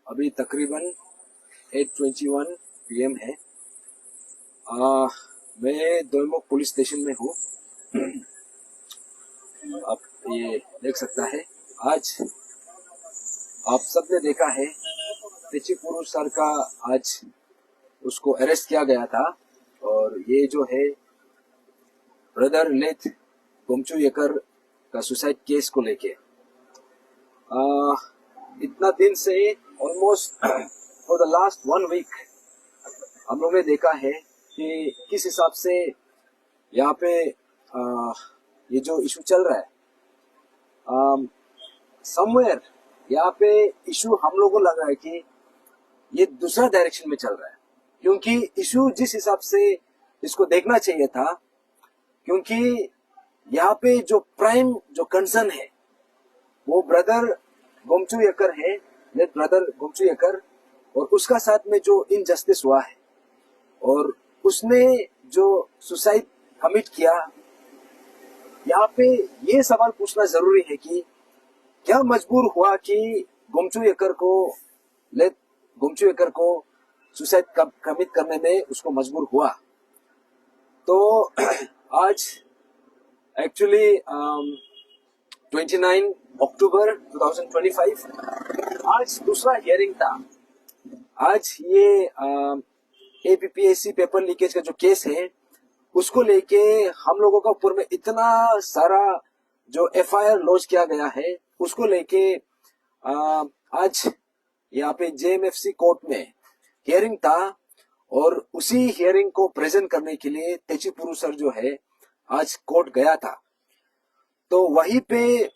अभी तकरीबन 8:21 PM है। मैं दोईमुख पुलिस स्टेशन में हूँ। आप ये देख सकता है, आज आप सबने देखा है तेची पुरुष सर का आज उसको अरेस्ट किया गया था। और ये जो है ब्रदर लेथ गोमचू येकर का सुसाइड केस को लेके इतना दिन से almost for the last 1 week हम लोगों ने देखा है कि किस हिसाब से यहाँ पे ये जो इशू चल रहा है, समवेयर यहाँ पे इशू हम लोगों को लग रहा है कि ये दूसरा डायरेक्शन में चल रहा है, क्योंकि इशू जिस हिसाब से इसको देखना चाहिए था, क्योंकि यहाँ पे जो प्राइम जो कंसर्न है वो ब्रदर गोमचू येकर है, लेट ब्रदर गोमचू येकर, और उसका साथ में जो इनजस्टिस हुआ है और उसने जो सुसाइड कमिट किया। यहाँ पे ये सवाल पूछना जरूरी है कि क्या मजबूर हुआ कि गोमचू येकर को लेट गोमचू येकर को सुसाइड कमिट करने में उसको मजबूर हुआ। तो आज एक्चुअली 29 अक्टूबर 2025 आज दूसरा हियरिंग था। आज ये APPSC पेपर लीकेज का जो केस है उसको लेके हम लोगों का ऊपर में इतना सारा जो FIR लॉन्च किया गया है उसको लेके आज यहाँ पे JMFC कोर्ट में हियरिंग था। और उसी हियरिंग को प्रेजेंट करने के लिए तेची पुरु सर जो है आज कोर्ट गया था। तो वहीं पे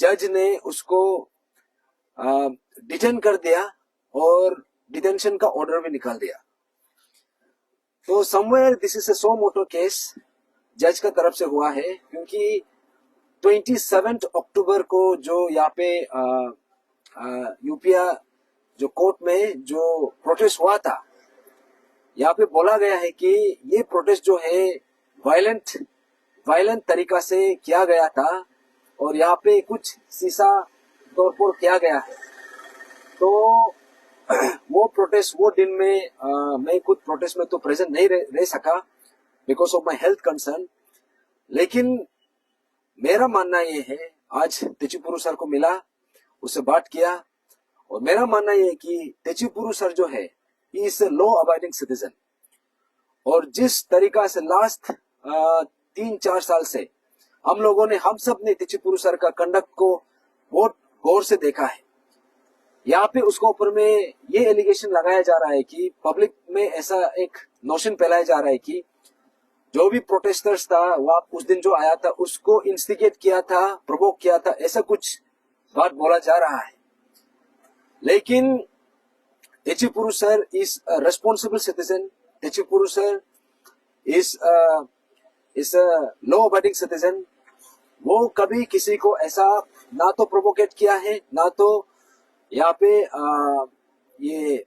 जज ने उसको डिटेन कर दिया और डिटेंशन का ऑर्डर भी निकाल दिया। तो somewhere this is a suo motu case जज का तरफ से हुआ है, क्योंकि 27 अक्टूबर को जो यहाँ पे यूपिया जो कोर्ट में जो प्रोटेस्ट हुआ था, यहाँ पे बोला गया है कि ये प्रोटेस्ट जो है वायलेंट तरीका से किया गया था और यहाँ पे कुछ शीशा तोड़फोड़ किया गया है। तो वो प्रोटेस्ट वो दिन में मैं खुद प्रोटेस्ट में तो प्रेजेंट नहीं रह सका because of my health concern, लेकिन मेरा मानना ये है, आज तेची पुरु सर को मिला, उससे बात किया, और मेरा मानना ये है कि तेची पुरु सर जो है he is a law abiding citizen. और जिस तरीका से लास्ट 3-4 साल से हम सब ने तेची पुरु सर का कंडक्ट को बहुत गौर से देखा है। यहाँ पे उसको ऊपर में ये एलिगेशन लगाया जा रहा है कि पब्लिक में ऐसा एक नोशन फैलाया जा रहा है कि जो भी प्रोटेस्टर्स था वह उस दिन जो आया था उसको इंस्टिगेट किया था, प्रोवोक किया था, ऐसा कुछ बात बोला जा रहा है। लेकिन तेची पुरु sir is a responsible citizen, Techi Puru sir is a law abiding citizen. वो कभी किसी को ऐसा ना तो प्रोवोकेट किया है, ना तो यहाँ पे ये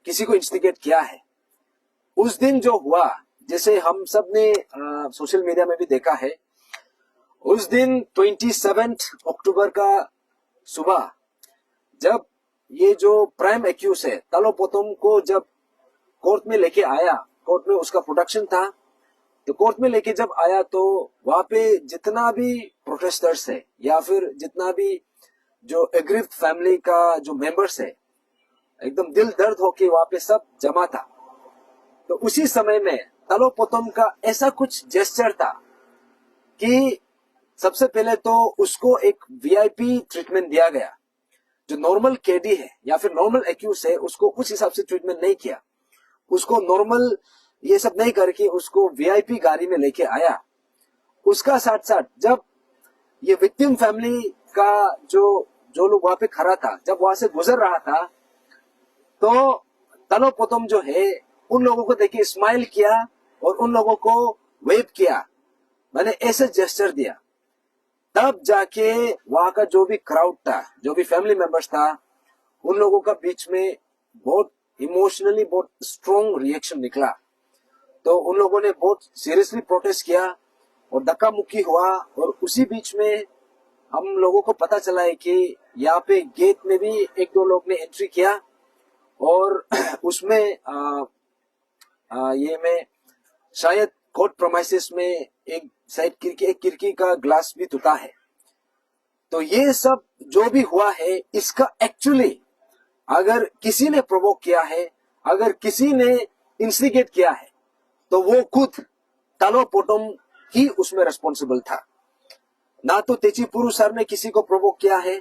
किसी को इंस्टिगेट किया है। उस दिन जो हुआ, जैसे हम सब ने सोशल मीडिया में भी देखा है, उस दिन 27 अक्टूबर का सुबह जब ये जो प्राइम एक्यूज है तालो पोतुम को जब कोर्ट में लेके आया, कोर्ट में उसका प्रोडक्शन था, तो कोर्ट में लेके जब आया तो वहां पे जितना भी प्रोटेस्टर्स है या फिर जितना भी जो एग्रीव्ड फैमिली का जो मेंबर्स है, एकदम दिल दर्द होके वहां पे सब जमा था। तो उसी समय में तालो पोतुम का ऐसा कुछ जेस्चर था कि सबसे पहले तो उसको एक VIP ट्रीटमेंट दिया गया। जो नॉर्मल केडी है या फिर नॉर्मल एक्यूज है उसको उस हिसाब से ट्रीटमेंट नहीं किया, उसको नॉर्मल ये सब नहीं करके उसको VIP गाड़ी में लेके आया। उसका साथ साथ जब ये विक्टिम फैमिली का जो लोग वहां पे खड़ा था, जब वहां से गुजर रहा था, तो तालो पोतुम जो है उन लोगों को देखे स्माइल किया और उन लोगों को वेव किया, मैंने ऐसे जेस्चर दिया। तब जाके वहां का जो भी क्राउड था, जो भी फैमिली मेंबर्स था, उन लोगों का बीच में बहुत इमोशनली बहुत स्ट्रॉन्ग रिएक्शन निकला। तो उन लोगों ने बहुत सीरियसली प्रोटेस्ट किया और धक्का मुक्की हुआ। और उसी बीच में हम लोगों को पता चला है कि यहाँ पे गेट में भी एक दो लोग ने एंट्री किया और उसमें ये में शायद कोर्ट प्रोमाइसेस में एक साइड एक खिड़की का ग्लास भी टूटा है। तो ये सब जो भी हुआ है इसका एक्चुअली अगर किसी ने प्रोवोक किया है, अगर किसी ने इंस्टिगेट किया है, तो वो खुद तालो पोटम ही उसमें रिस्पॉन्सिबल था। ना तो तेचिपुरु सर ने किसी को प्रोवोक किया है,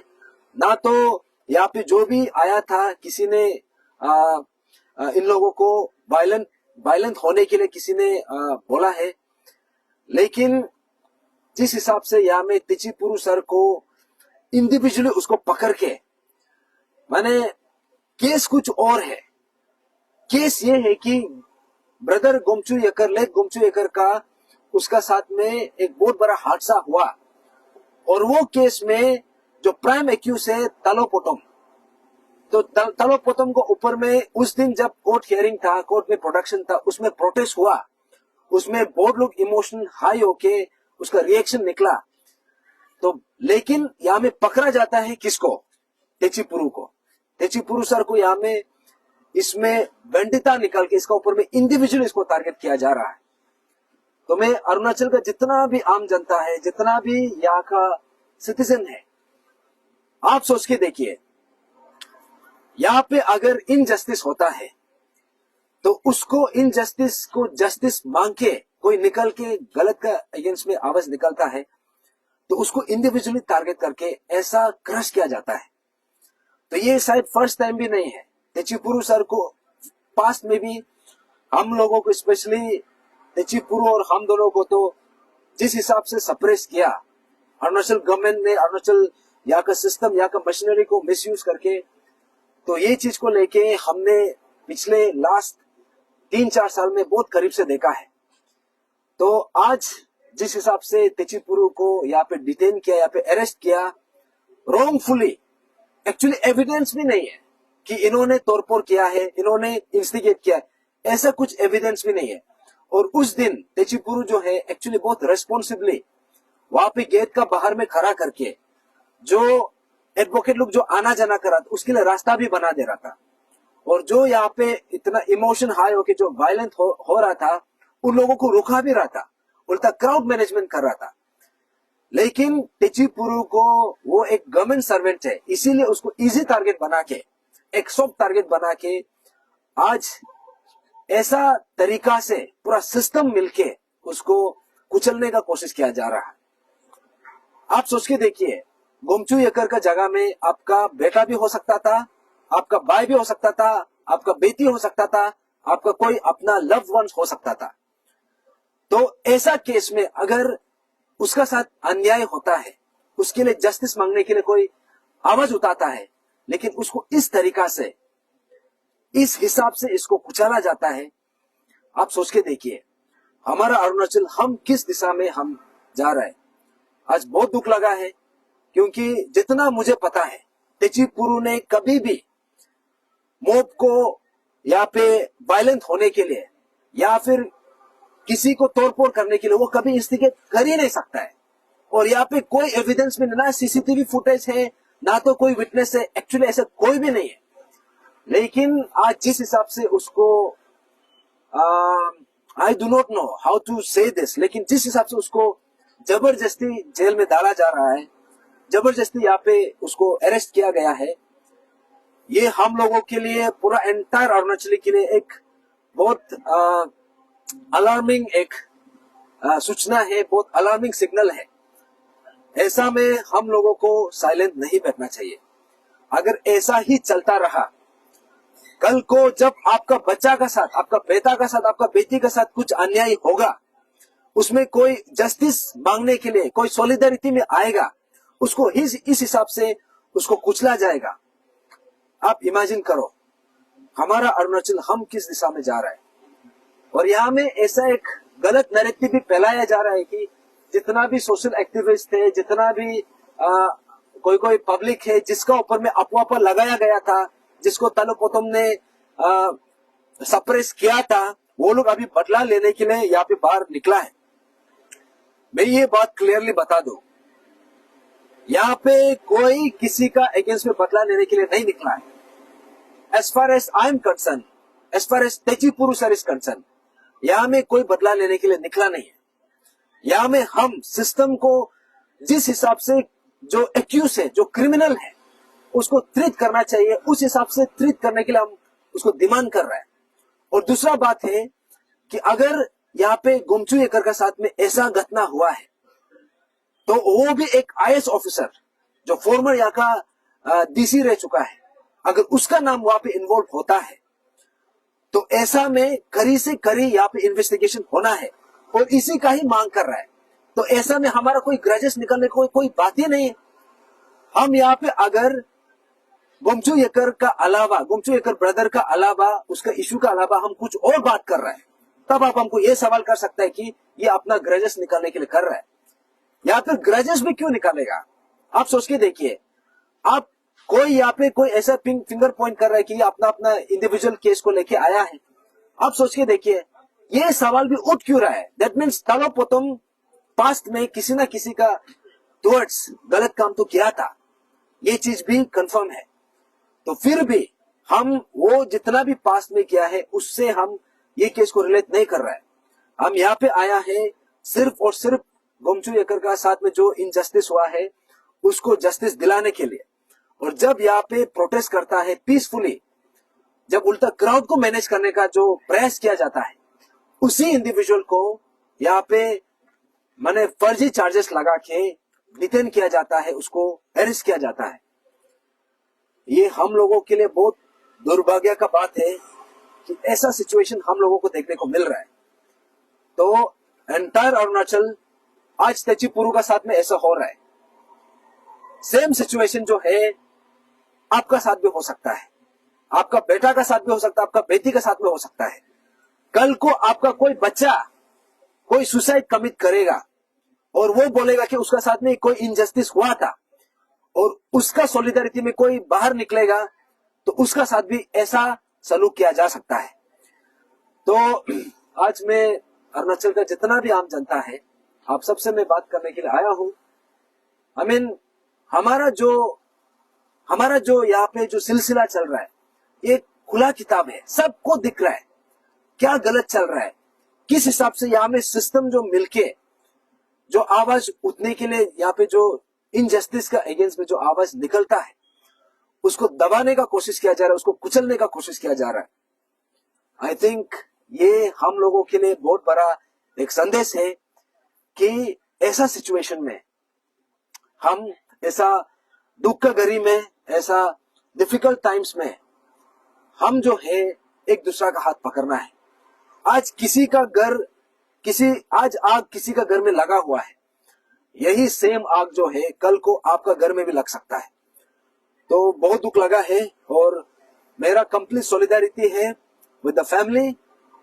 ना तो यहाँ पे जो भी आया था किसी ने इन लोगों को वायलेंट होने के लिए किसी ने बोला है। लेकिन जिस हिसाब से यहाँ में तेचिपुरु सर को इंडिविजुअली उसको पकड़ के, माने केस कुछ और है। केस ये है कि ब्रदर गोमचू येकर, लेट गोमचू येकर का उसका साथ में एक बहुत बड़ा हादसा हुआ और वो केस में जो प्राइम एक्यूज है तालो पोटम, तो तालो पोटम को ऊपर में उस दिन जब कोर्ट हियरिंग था, कोर्ट में प्रोडक्शन था, उसमें प्रोटेस्ट हुआ, उसमें बहुत लोग इमोशनल हाई होके उसका रिएक्शन निकला। तो लेकिन यहाँ में पकड़ा जाता है किसको? तेचिपुरु को। तेचिपुरु सर को यहाँ में इसमें वेंडिता निकाल के इसका ऊपर में इंडिविजुअल इसको टारगेट किया जा रहा है। तो मैं अरुणाचल का जितना भी आम जनता है, जितना भी यहाँ का सिटीजन है, आप सोच के देखिए, यहाँ पे अगर इनजस्टिस होता है तो उसको इनजस्टिस को जस्टिस मांग के कोई निकल के गलत का अगेंस्ट में आवाज निकलता है तो उसको इंडिविजुअली टारगेट करके ऐसा क्रश किया जाता है। तो ये शायद फर्स्ट टाइम भी नहीं है। तेचिपुरु सर को पास्ट में भी हम लोगों को, स्पेशली तेचिपुरु और हम दोनों को, तो जिस हिसाब से सप्रेस किया अरुणाचल गवर्नमेंट ने, अरुणाचल यहाँ का सिस्टम, यहाँ का मशीनरी को मिसयूज करके, तो ये चीज को लेके हमने पिछले लास्ट 3-4 साल में बहुत करीब से देखा है। तो आज जिस हिसाब से तेचिपुरु को यहाँ पे डिटेन किया, यहाँ पे अरेस्ट किया रॉन्गफुली, एक्चुअली एविडेंस भी नहीं है कि इन्होंने तोड़फोड़ किया है, इन्होंने इंस्टिगेट किया है, ऐसा कुछ एविडेंस भी नहीं है। और उस दिन तेचिपुरु जो है एक्चुअली बहुत रेस्पॉन्सिबली वहां पे गेट का बाहर में खड़ा करके जो एडवोकेट लोग जो आना जाना करा था उसके लिए रास्ता भी बना दे रहा था। और जो यहाँ पे इतना इमोशन हाई होके जो वायलेंट हो रहा था उन लोगों को रोका भी रहा था, उल्टा क्राउड मैनेजमेंट कर रहा था। लेकिन तेचिपुरु को वो एक गवर्नमेंट सर्वेंट है, इसीलिए उसको इजी टारगेट बना के, एक सॉफ्ट टारगेट बना के आज ऐसा तरीका से पूरा सिस्टम मिलके उसको कुचलने का कोशिश किया जा रहा है। आप सोच के देखिए, गोमचू येकर का जगह में आपका बेटा भी हो सकता था, आपका भाई भी हो सकता था, आपका बेटी हो सकता था, आपका कोई अपना लव्ड वंस हो सकता था। तो ऐसा केस में अगर उसका साथ अन्याय होता है, उसके लिए जस्टिस मांगने के लिए कोई आवाज उठाता है, लेकिन उसको इस तरीका से, इस हिसाब से इसको कुचला जाता है। आप सोच के देखिए हमारा अरुणाचल, हम किस दिशा में हम जा रहे हैं। आज बहुत दुख लगा है क्योंकि जितना मुझे पता है तेचिपुरु ने कभी भी मॉब को यहाँ पे वायलेंट होने के लिए या फिर किसी को तोड़फोड़ करने के लिए वो कभी इंस्टिगेट कर ही नहीं सकता है। और यहाँ पे कोई एविडेंस में ना सीसीटीवी फुटेज है, ना तो कोई विटनेस है, एक्चुअली ऐसा कोई भी नहीं है। लेकिन आज जिस हिसाब से उसको I do not know how to say this, लेकिन जिस हिसाब से उसको जबरदस्ती जेल में डाला जा रहा है, जबरदस्ती यहाँ पे उसको अरेस्ट किया गया है, ये हम लोगों के लिए, पूरा एंटायर अरुणाचली के लिए एक बहुत अलार्मिंग एक सूचना है, बहुत अलार्मिंग सिग्नल है। ऐसा में हम लोगों को साइलेंट नहीं बैठना चाहिए। अगर ऐसा ही चलता रहा, कल को जब आपका बच्चा का साथ, आपका बेटा का साथ, आपका बेटी का साथ कुछ अन्याय होगा, उसमें कोई जस्टिस मांगने के लिए कोई सॉलिडरिटी में आएगा, उसको इस हिसाब से उसको कुचला जाएगा। आप इमेजिन करो हमारा अरुणाचल हम किस दिशा में जा रहा है। और यहाँ में ऐसा एक गलत नैरेटिव भी फैलाया जा रहा है कि जितना भी सोशल एक्टिविस्ट है, जितना भी कोई पब्लिक है जिसका ऊपर में अफवाह लगाया गया था, जिसको तालो पोतम ने सप्रेस किया था, वो लोग अभी बदला लेने के लिए यहाँ पे बाहर निकला है। मैं ये बात क्लियरली बता दूं, यहाँ पे कोई किसी का अगेंस्ट में बदला लेने के लिए नहीं निकला है। As far as I am concern, as far as तेची पुरु सर इज कंसर्न, यहाँ में कोई बदला लेने के लिए निकला नहीं है। यहाँ में हम सिस्टम को जिस हिसाब से जो एक्यूज है, जो क्रिमिनल है, उसको ट्रीट करना चाहिए, उस हिसाब से ट्रीट करने के लिए हम उसको डिमांड कर रहे हैं। और दूसरा बात है कि अगर यहाँ पे गोमचू येकर का साथ में ऐसा घटना हुआ है तो वो भी एक आईएएस ऑफिसर जो फॉर्मर यहाँ का डीसी रह चुका है, अगर उसका नाम वहां पे इन्वॉल्व होता है तो ऐसा में कड़ी से कड़ी यहाँ पे इन्वेस्टिगेशन होना है और इसी का ही मांग कर रहा है। तो ऐसा में हमारा कोई ग्रजेस निकलने को कोई बात ही नहीं है। हम यहाँ पे अगर गोमचू येकर का अलावा, गोमचू येकर ब्रदर का अलावा, उसका इशू का अलावा हम कुछ और बात कर रहे हैं, तब आप हमको ये सवाल कर सकते हैं कि ये अपना ग्रजेस निकालने के लिए कर रहा है या फिर ग्रजेस भी क्यों निकालेगा। आप सोच के देखिए, आप कोई यहाँ पे कोई ऐसा फिंगर पॉइंट कर रहा है कि ये अपना अपना इंडिविजुअल केस को लेके आया है। आप सोच के देखिए, ये सवाल भी उठ क्यों रहा है। दैट मीन्स तलो पोतम पास्ट में किसी ना किसी का टुवर्ड्स गलत काम तो किया था, ये चीज भी कंफर्म है। तो फिर भी हम वो जितना भी पास्ट में किया है उससे हम ये केस को रिलेट नहीं कर रहा है। हम यहाँ पे आया है सिर्फ और सिर्फ गोमचू येकर का साथ में जो इनजस्टिस हुआ है उसको जस्टिस दिलाने के लिए। और जब यहाँ पे प्रोटेस्ट करता है पीसफुली, जब उल्टा क्राउड को मैनेज करने का जो प्रयास किया जाता है, उसी इंडिविजुअल को यहाँ पे माने फर्जी चार्जेस लगा के डिटेन किया जाता है, उसको अरेस्ट किया जाता है। ये हम लोगों के लिए बहुत दुर्भाग्य का बात है कि ऐसा सिचुएशन हम लोगों को देखने को मिल रहा है। तो एंटायर अरुणाचल आज तेची पुरु का साथ में ऐसा हो रहा है। सेम सिचुएशन जो है आपका साथ भी हो सकता है, आपका बेटा का साथ भी हो सकता है, आपका बेटी का साथ में हो सकता है। कल को आपका कोई बच्चा कोई सुसाइड कमिट करेगा और वो बोलेगा कि उसका साथ में कोई इनजस्टिस हुआ था और उसका सॉलिडारिटी में कोई बाहर निकलेगा तो उसका साथ भी ऐसा सलूक किया जा सकता है। तो आज मैं अरुणाचल का जितना भी आम जनता है, आप सबसे मैं बात करने के लिए आया हूं। आई मीन हमारा जो यहाँ पे जो सिलसिला चल रहा है, एक खुला किताब है, सबको दिख रहा है क्या गलत चल रहा है, किस हिसाब से यहाँ में सिस्टम जो मिलके जो आवाज उठने के लिए यहाँ पे जो इनजस्टिस का अगेंस्ट में जो आवाज निकलता है उसको दबाने का कोशिश किया जा रहा है, उसको कुचलने का कोशिश किया जा रहा है। आई थिंक ये हम लोगों के लिए बहुत बड़ा एक संदेश है कि ऐसा सिचुएशन में हम ऐसा दुख का घड़ी में, ऐसा डिफिकल्ट टाइम्स में हम जो है एक दूसरा का हाथ पकड़ना है। आज आग किसी का घर में लगा हुआ है, यही सेम आग जो है कल को आपका घर में भी लग सकता है। तो बहुत दुख लगा है और मेरा कंप्लीट सॉलिडारिटी है विद द फैमिली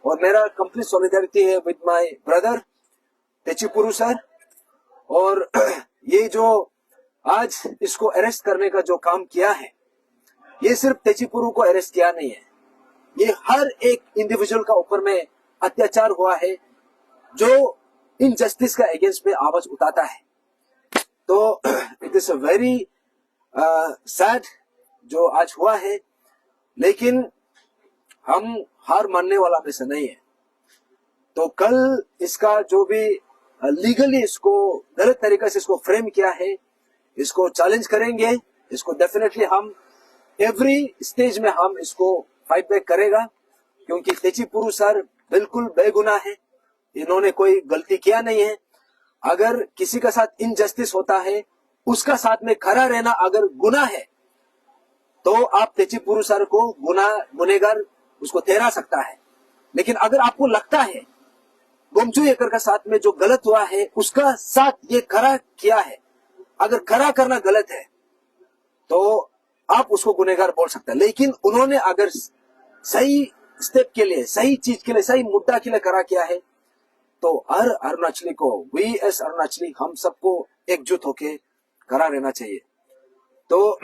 और मेरा कंप्लीट सॉलिडारिटी है with my brother Techi Puru sir. और ये जो आज इसको अरेस्ट करने का जो काम किया है, ये सिर्फ तेची पुरु को अरेस्ट किया नहीं है, ये हर एक इंडिविजुअल का ऊपर में अत्याचार हुआ है जो इनजस्टिस का अगेंस्ट में आवाज उठाता है। तो it is a very sad जो आज हुआ है, लेकिन हम हार मानने वाला में से नहीं है। तो कल इसका जो भी लीगली इसको गलत तरीके से इसको फ्रेम किया है, इसको चैलेंज करेंगे, इसको डेफिनेटली हम एवरी स्टेज में हम इसको फाइट बैक करेगा, क्योंकि तेची पुरु सर बिल्कुल बेगुनाह है, इन्होंने कोई गलती किया नहीं है। अगर किसी का साथ इनजस्टिस होता है, उसका साथ में खड़ा रहना अगर गुनाह है तो आप तेची पुरु सर को गुनेगार उसको ठहरा सकता है। लेकिन अगर आपको लगता है गोमचू येकर का साथ में जो गलत हुआ है उसका साथ ये खड़ा किया है, अगर खड़ा करना गलत है तो आप उसको गुनेगार बोल सकते हैं। लेकिन उन्होंने अगर सही स्टेप के लिए, सही चीज के लिए, सही मुद्दा के लिए खड़ा किया है तो हर अरुणाचली को, वी एस अरुणाचली, हम सबको एकजुट होके खड़ा रहना चाहिए। तो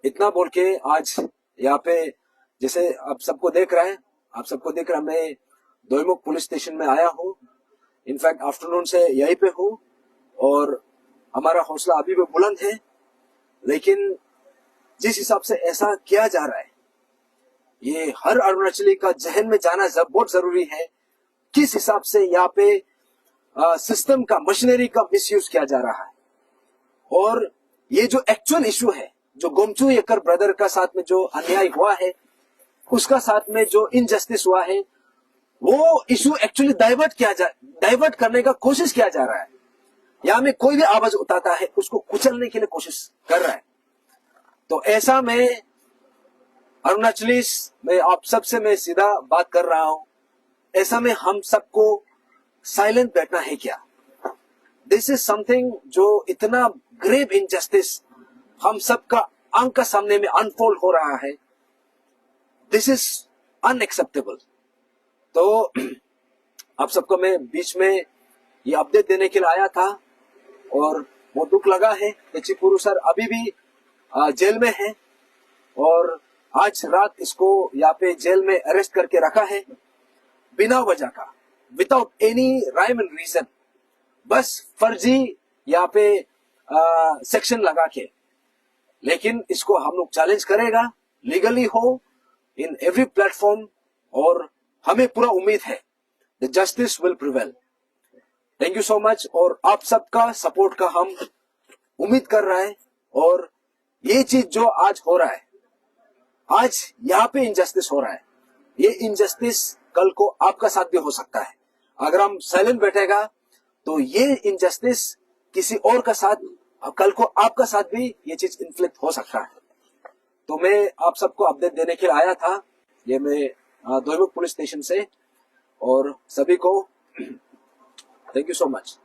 इतना बोल के आज यहाँ पे जैसे आप सबको देख रहे हैं, मैं दोईमुख पुलिस स्टेशन में आया हूँ। इनफैक्ट आफ्टरनून से यहीं पे हूँ और हमारा हौसला अभी भी बुलंद है, लेकिन जिस हिसाब से ऐसा किया जा रहा है, ये हर अरुणाचली का जहन में जाना बहुत जरूरी है। किस हिसाब से यहाँ पे सिस्टम का, मशीनरी का मिसयूज किया जा रहा है, और ये जो एक्चुअल इशू है, जो गोमचू येकर ब्रदर का साथ में जो अन्याय हुआ है, उसका साथ में जो इनजस्टिस हुआ है, वो इशू एक्चुअली डाइवर्ट करने का कोशिश किया जा रहा है। यहाँ में कोई भी आवाज उठाता है उसको कुचलने के लिए कोशिश कर रहा है। तो ऐसा में अरुणाचलीस में आप सबसे मैं सीधा बात कर रहा हूं, ऐसा में हम सबको साइलेंट बैठना है क्या? दिस इज समथिंग जो इतना ग्रेव इनजस्टिस हम सबका आंख का सामने में अनफोल्ड हो रहा है, दिस इज अनएक्सेप्टेबल। तो आप सबको मैं बीच में ये अपडेट देने के लिए आया था, और वो दुख लगा है कि चिपुरू सर अभी भी जेल में है, और आज रात इसको यहाँ पे जेल में अरेस्ट करके रखा है बिना वजह का, without any rhyme and reason, बस फर्जी यहाँ पे सेक्शन लगा के। लेकिन इसको हम लोग चैलेंज करेगा, लीगली हो, इन एवरी प्लेटफॉर्म, और हमें पूरा उम्मीद है the justice will prevail. Thank you so much, और आप सबका सपोर्ट का हम उम्मीद कर रहा है। और ये चीज जो आज हो रहा है, आज यहाँ पे इनजस्टिस हो रहा है, ये इनजस्टिस कल को आपका साथ भी हो सकता है। अगर हम साइलेंट बैठेगा तो ये इनजस्टिस किसी और का साथ, कल को आपका साथ भी ये चीज इन्फ्लिक्ट हो सकता है। तो मैं आप सबको अपडेट देने के लिए आया था, ये मैं दोईमुख पुलिस स्टेशन से, और सभी को थैंक यू सो मच।